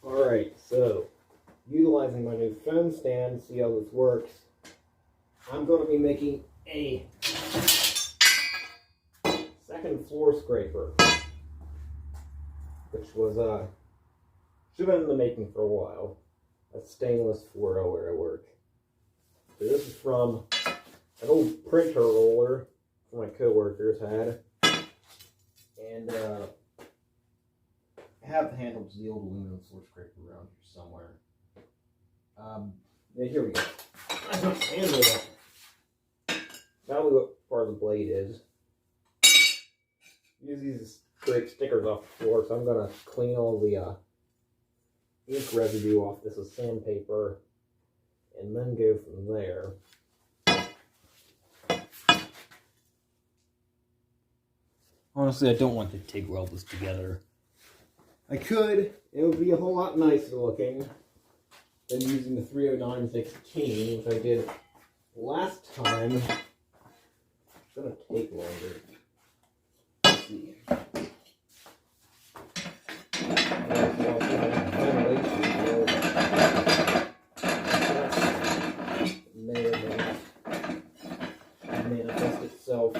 Alright, so utilizing my new phone stand, see how this works. I'm going to be making a second floor scraper, which was should have been in the making for a while. A stainless 4.0 where I work. So this is from an old printer roller my co-workers had, and I have the handle to the old aluminum floor scraper around here somewhere. Yeah, here we go. I got the handle up. Probably what part of the blade is. Use these scrape stickers off the floor, so I'm gonna clean all the ink residue off this with sandpaper, and then go from there. Honestly, I don't want to TIG weld this together. I could. It would be a whole lot nicer looking than using the 30916, which I did last time. It's going to take longer. Let's see. May or may not manifest itself.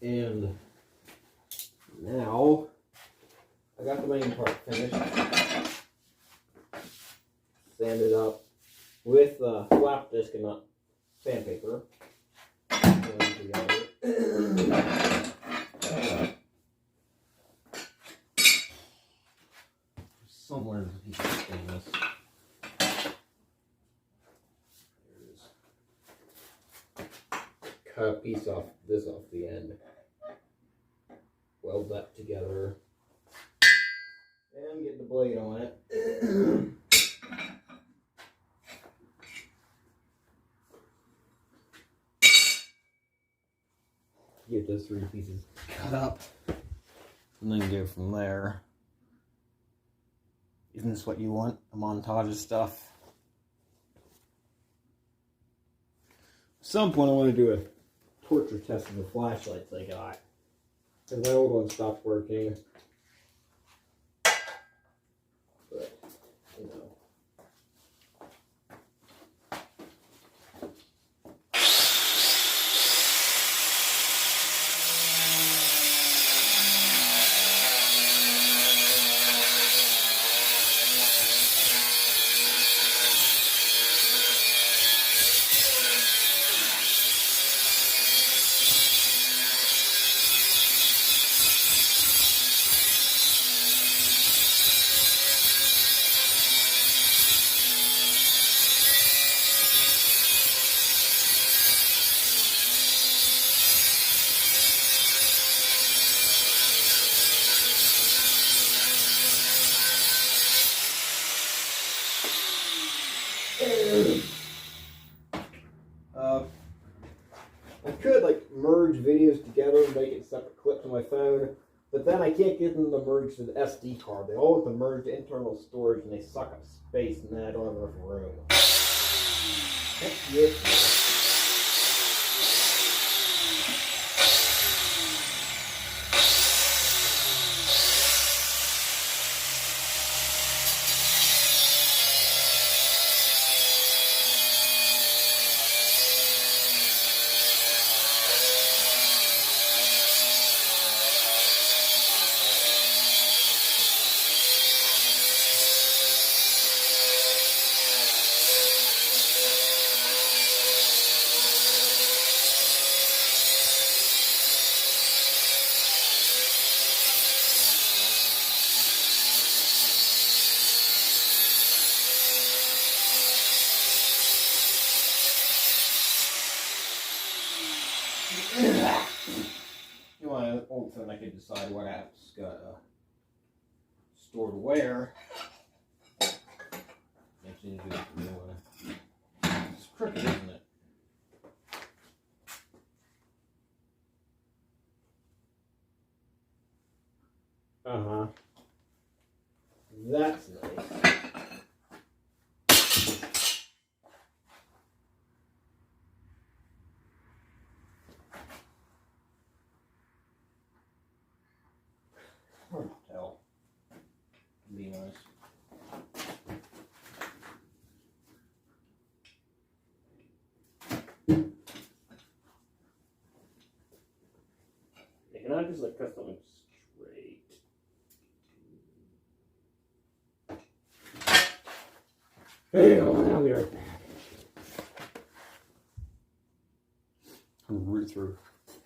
And now I got the main part finished. Sanded up with flap disc and not sandpaper. Somewhere there's a piece of stainless. There it is. Cut a piece off this off the end. Weld that together. And get the blade on it. Get those three pieces cut up. And then go from there. Isn't this what you want? A montage of stuff? At some point I want to do a torture test of the flashlights I got. Because my old one stopped working. But, you know. I could like merge videos together and make it separate clips on my phone, but then I can't get them to merge to the SD card. They all have to merge to internal storage and they suck up space, and then I don't have enough room. That's it. You know, my old phone, I could decide what apps got stored where. Makes you do it for me. It's crooked, isn't it? Uh-huh. That's nice. Hard to tell. Be nice. You cannot just like cut something straight. Hey, I'll be right back. I'm root through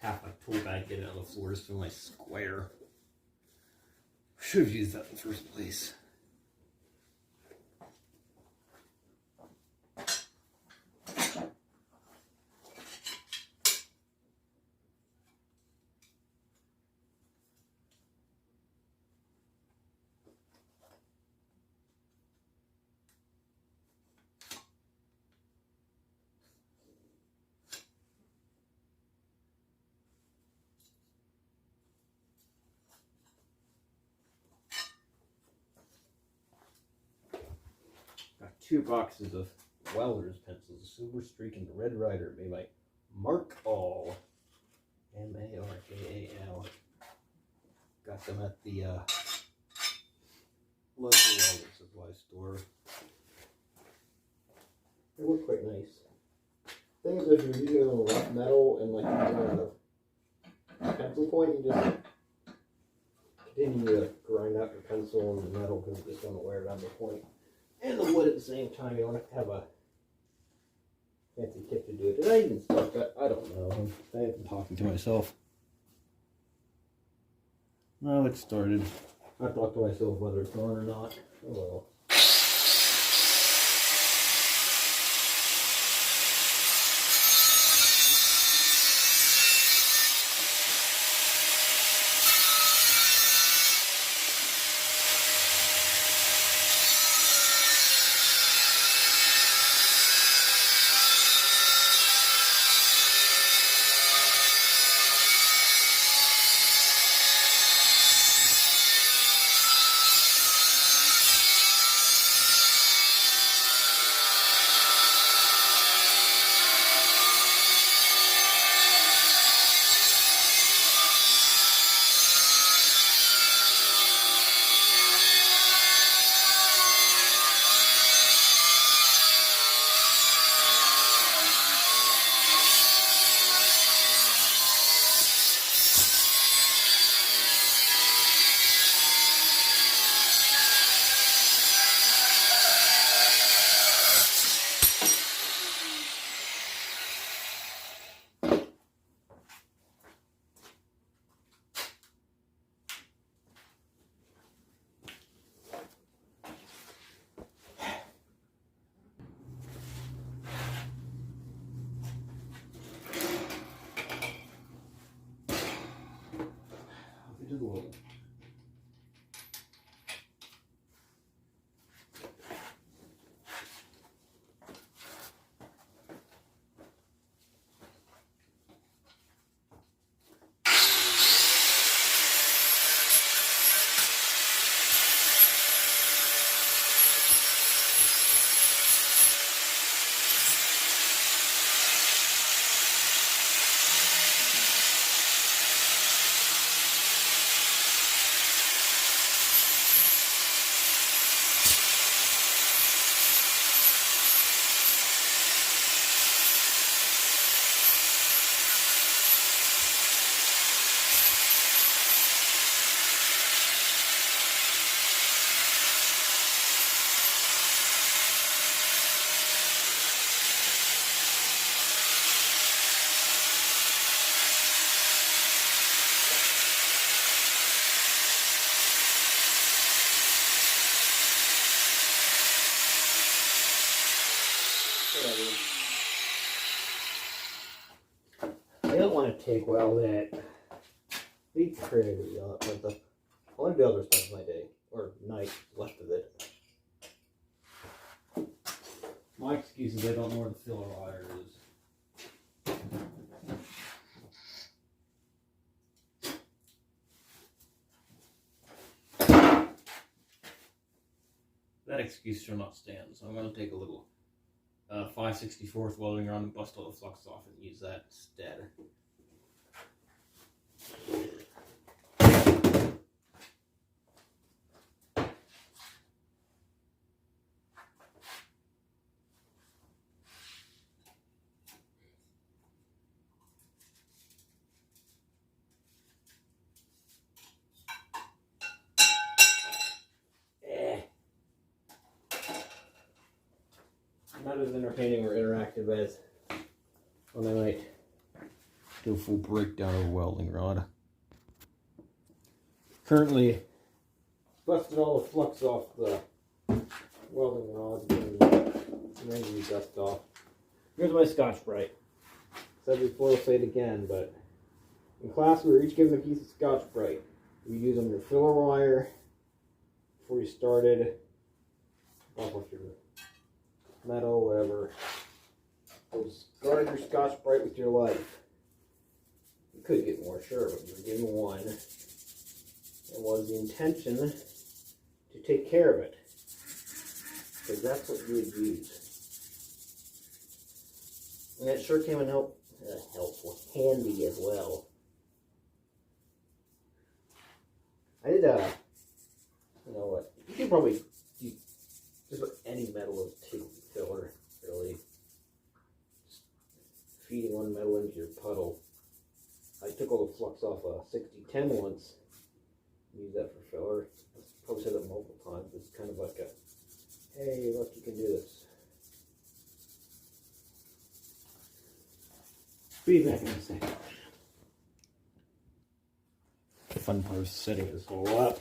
half my tool bag, get it on the floor just to my square. Should have used that in the first place. Got 2 boxes of welder's pencils, a Silver Streak and the Red Rider, made by Markall. M-A-R-K-A-L. Got them at the local welding supply store. They look quite nice. Thing is, if you're using it on rough metal and like on the pencil point, you just continue to grind out your pencil on the metal because it just doesn't wear down the point. And the wood at the same time. You don't have to have a fancy tip to do it. Did I even start that? I don't know. I have been talking to myself. Well, it started. I talked to myself whether it's on or not. Oh well. Just a little. don't want to take weld it. Be crazy on it, but I want to be able to spend my day or night left of it. My excuse is I don't know where the filler wire is. That excuse shall not stand, so I'm going to take a little 5/64 welding rod and bust all the flux off and use that instead. Not as entertaining or interactive as when I might do a full breakdown of a welding rod. Currently, busted all the flux off the welding rod and the dust off. Here's my Scotch-Brite. Said before, I'll say it again, but in class we were each given a piece of Scotch-Brite. You use on your filler wire before you started, off with your metal, whatever. Just guard your Scotch-Brite with your life. You could get more, sure, but you were given one. It was the intention to take care of it, because that's what you would use. And it sure came in helpful, handy as well. I did you know what? You can probably do just about any metal of take filler, really. Just feeding one metal into your puddle. I took all the flux off a 6010 once. Use that for filler. I've probably said that multiple times. It's kind of like a, hey, look, you can do this. Be back in a second. The fun part is setting this all up.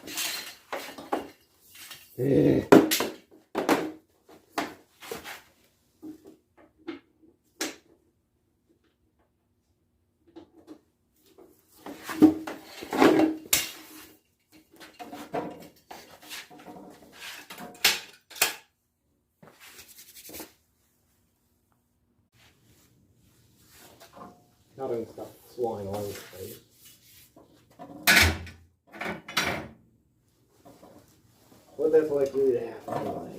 Not gonna stop flying all over the place. What that's likely to happen.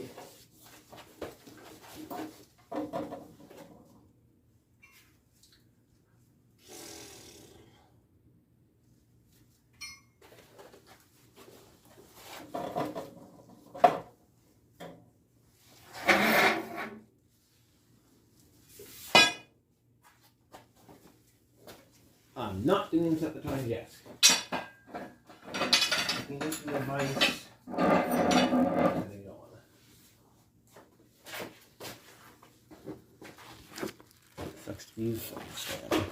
I'm not doing this at the time desk. Taking this advice. Moving on. Sucks to use something.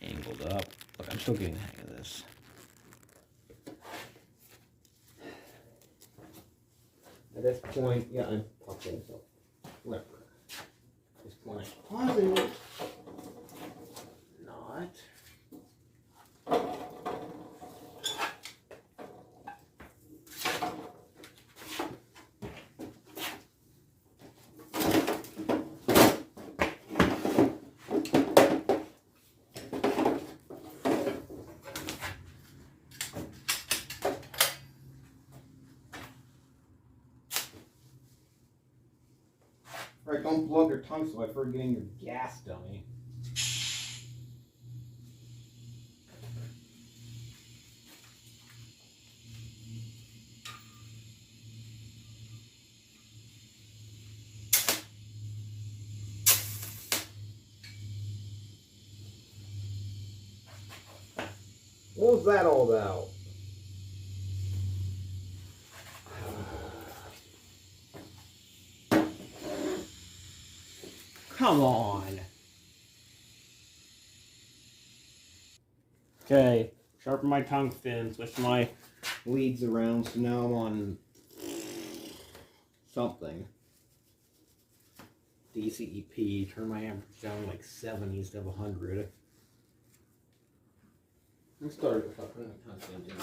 Angled up. Look, I'm still getting the hang of this. At this point, yeah, I'm popping, so whatever. At this point, I'm pausing it. Not. Right, don't blow up your tongue so I forget getting your gas, dummy. What was that all about? Come on. Okay, sharpen my tongue fin, switch my leads around, so now I'm on something. DCEP, turn my average down to like 70 instead of 100. I'm starting with putting a constant in.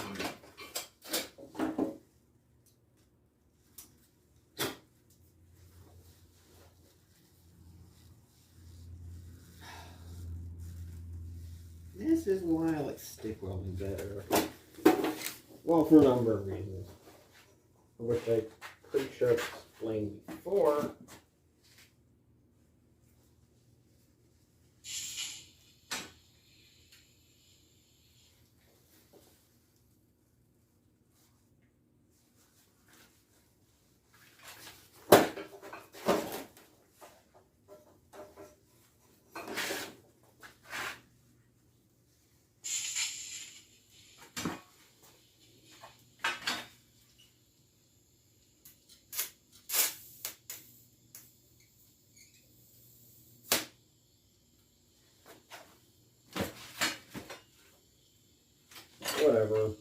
This is why I like stick welding better. Well, for a number of reasons, which I'm pretty sure I've explained before. Whatever. Of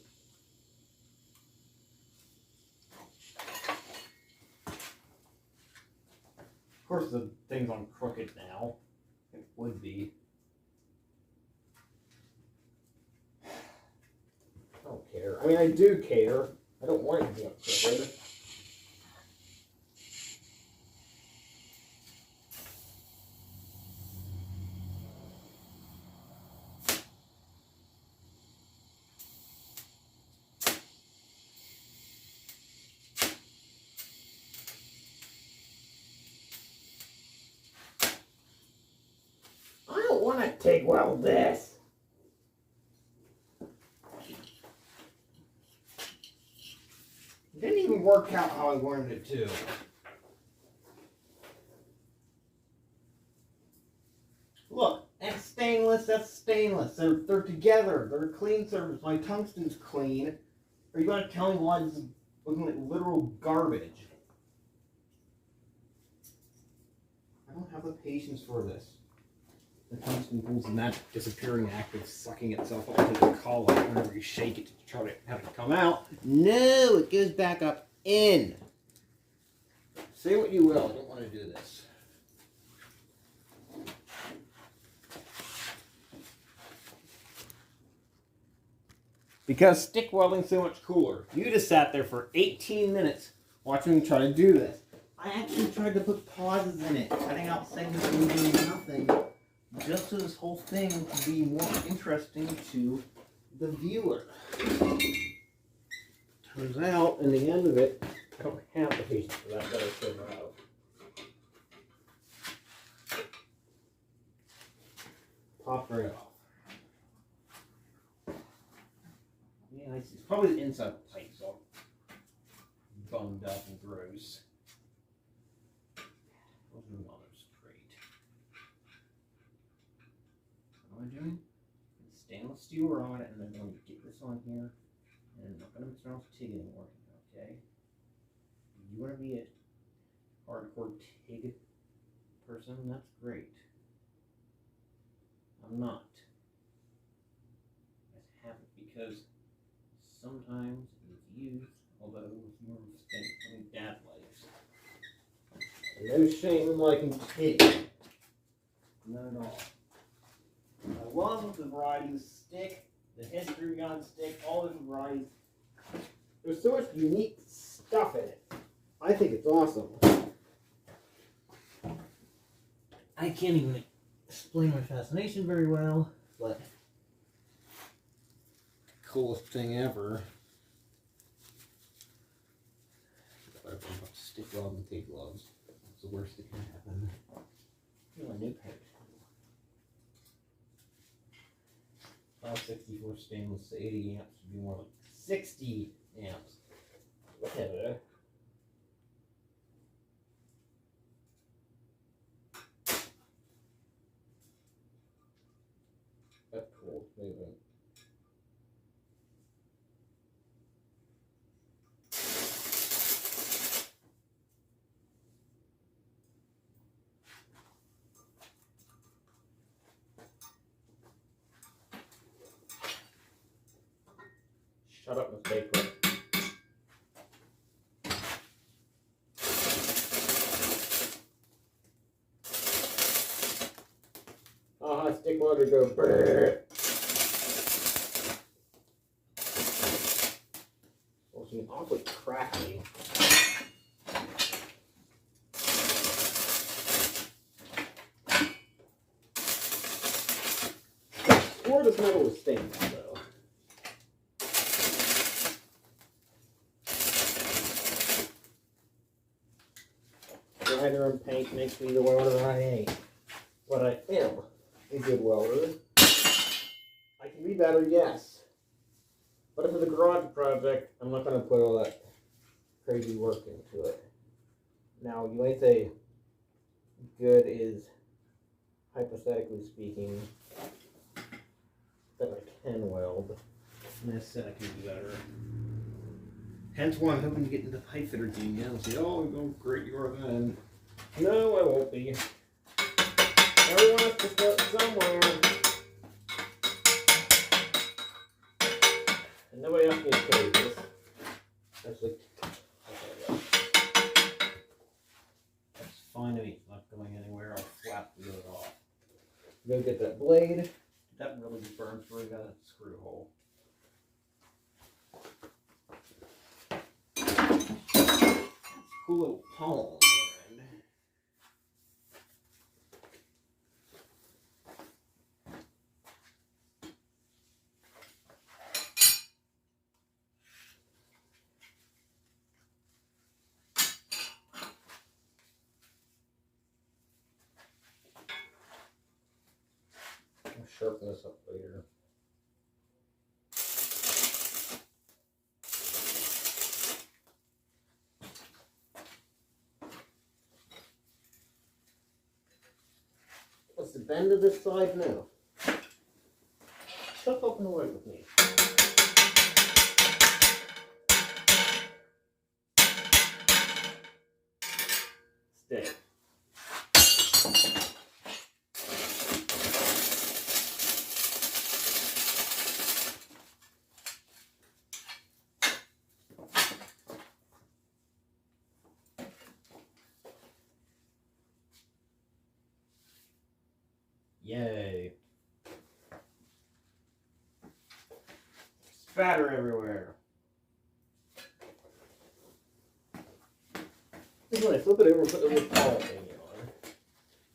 course, the thing's on crooked now. It would be. I don't care. I mean, I do care. I don't want it to be on crooked. I don't want to TIG weld this. It didn't even work out how I wanted it to. Look, that's stainless, that's stainless. They're together. They're a clean surface. My tungsten's clean. Are you going to tell me why this is looking like literal garbage? I don't have the patience for this. The tungsten pulls the magic disappearing act of sucking itself onto the collar whenever you shake it to try to have it come out. No, it goes back up in. Say what you will, I don't want to do this. Because stick welding's so much cooler. You just sat there for 18 minutes watching me try to do this. I actually tried to put pauses in it, cutting out segments and doing nothing, just so this whole thing could be more interesting to the viewer. Turns out, in the end of it, I don't have the patience for that I should have. Pop right off. Yeah, it's probably the inside of the pipe, so bunged up and gross. Those are others. Great. What am I doing? Stainless steel rod, and then I'm going to get this on here, and I'm not going to mess around with TIG anymore. Okay? You want to be a hardcore TIG person? That's great. I'm not. I just haven't, because sometimes it's used, although it's more of a thing than dad likes. No shame in liking TIG. None at all. I love the variety of stick, the history behind stick, all the varieties. There's so much unique stuff in it. I think it's awesome. I can't even explain my fascination very well, but coolest thing ever. I put stick weld and TIG gloves. That's the worst that can happen. Oh, a new pair. 564 stainless, 80 amps would be more like 60 amps. Whatever. That's cool. Maybe. Shut up, mistake. motor go brrr. Well, it's awfully crackly. Or this metal is stainless, though. Grinder and paint makes me the welder I ain't. But I am a good welder. I can be better, yes. But for the garage project, I'm not going to put all that crazy work into it. Now, you might say good is, hypothetically speaking, that I can weld. And I said I can do better. Hence why I'm hoping to get into the pipe fitter team now and say, oh, how great you are then. No, I won't be. Everyone has to start somewhere. And nobody else needs to do this. Actually, that's fine to me. It's not going anywhere. I'll flap the other off. Go get that blade. That really burns where we got a screw hole. Cool little palm. I'll sharpen this up later. What's the bend of this side now? Stop open the wood with me. Stay. Yay. Spatter everywhere. When I flip it over and put the little towel thing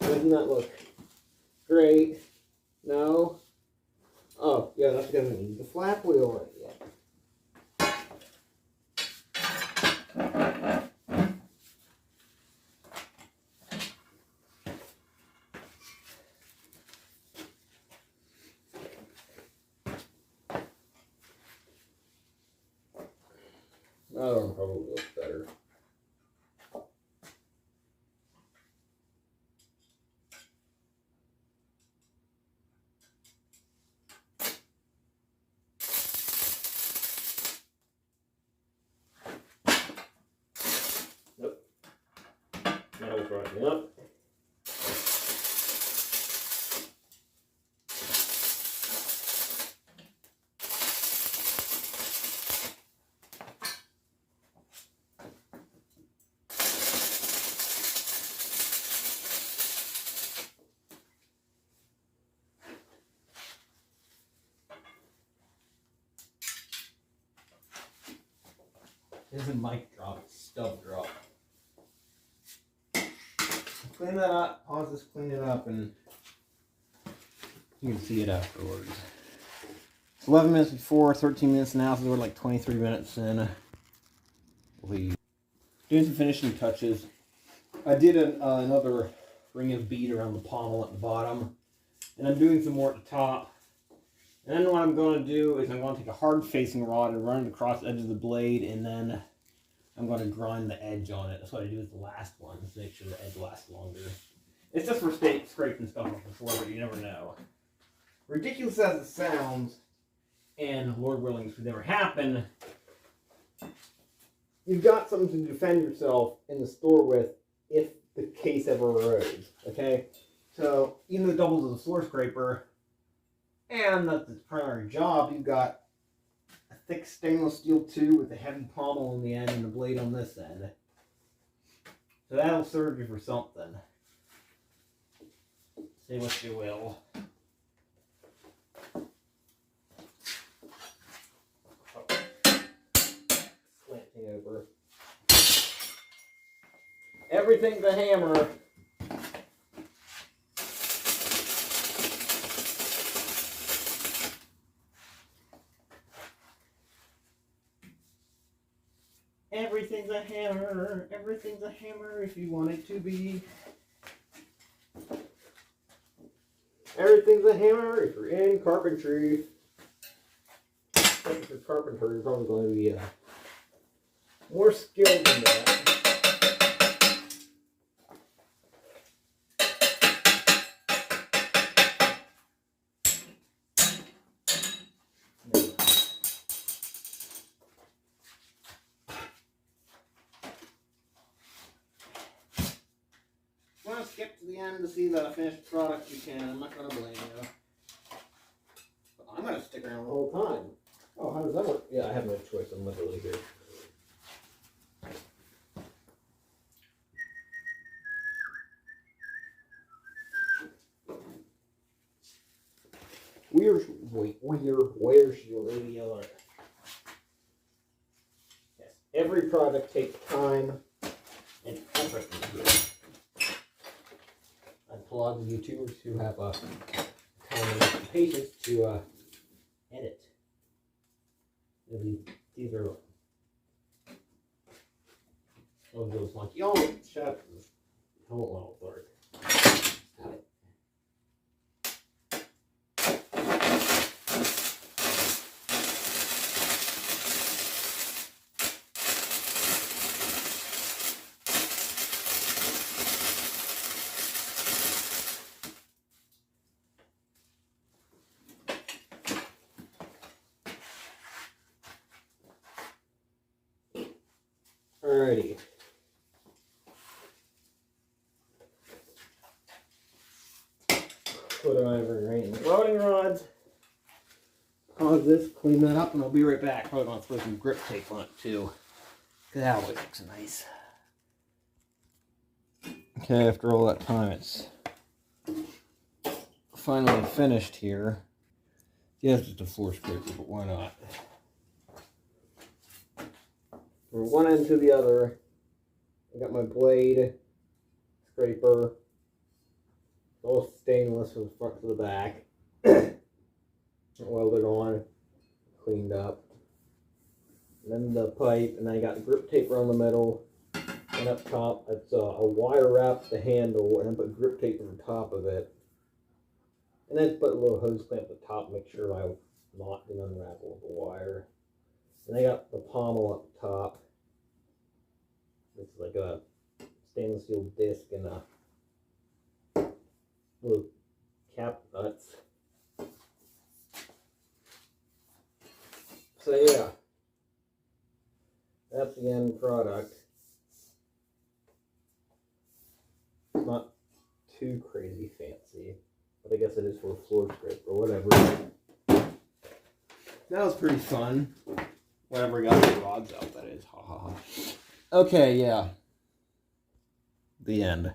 on, doesn't that look great? No? Oh, yeah, that's because I need the flap wheel on it yet. That one probably looks better. Nope. Metal's rising up. This is a mic drop, stub drop. Clean that up, pause this, clean it up, and you can see it afterwards. It's 11 minutes before, 13 minutes now, so we're like 23 minutes in. Doing some finishing touches. I did another ring of bead around the pommel at the bottom, and I'm doing some more at the top. And then what I'm going to do is I'm going to take a hard facing rod and run it across the edge of the blade, and then I'm going to grind the edge on it. That's what I do with the last one, to make sure the edge lasts longer. It's just for scraping stuff off the floor, but you never know. Ridiculous as it sounds, and Lord willing this would never happen, you've got something to defend yourself in the store with if the case ever arose, okay? So, even though it doubles as a floor scraper, and that's its primary job, you've got a thick stainless steel tube with a heavy pommel on the end and a blade on this end. So that'll serve you for something. Say what you will. everything's a hammer. Everything's a hammer. Everything's a hammer if you want it to be. Everything's a hammer if you're in carpentry. If you're carpenter, you're probably going to be more skilled than that. If you want to skip to the end to see the finished product, you can. I'm not going to blame you. But I'm going to stick around the whole time. Oh, how does that work? Yeah, I have no choice. I'm literally here. Where's your radio? Yes, every project takes time and effort. I applaud the YouTubers who have time and patience to edit. These are those monkey. Oh, shut up. Hold on, sorry. Got it. Alrighty. Put on every welding rods. Pause this, clean that up, and I'll be right back. Probably gonna throw some grip tape on it too. That always looks nice. Okay, after all that time, it's finally finished here. Yeah, it's just a floor scraper, but why not? From one end to the other, I got my blade scraper, all stainless from the front to the back. Welded on, cleaned up. And then the pipe, and I got grip tape around the middle, and up top, it's a wire wrap the handle, and then put grip tape on the top of it. And then put a little hose clamp at the top, make sure my knot didn't unravel with the wire. And I got the pommel up top. It's like a stainless steel disc and a little cap nuts. So yeah, that's the end product. It's not too crazy fancy, but I guess it is for a floor scrape or whatever. That was pretty fun. Whenever I got the rods out, that is. Ha ha ha. Okay, yeah. The end.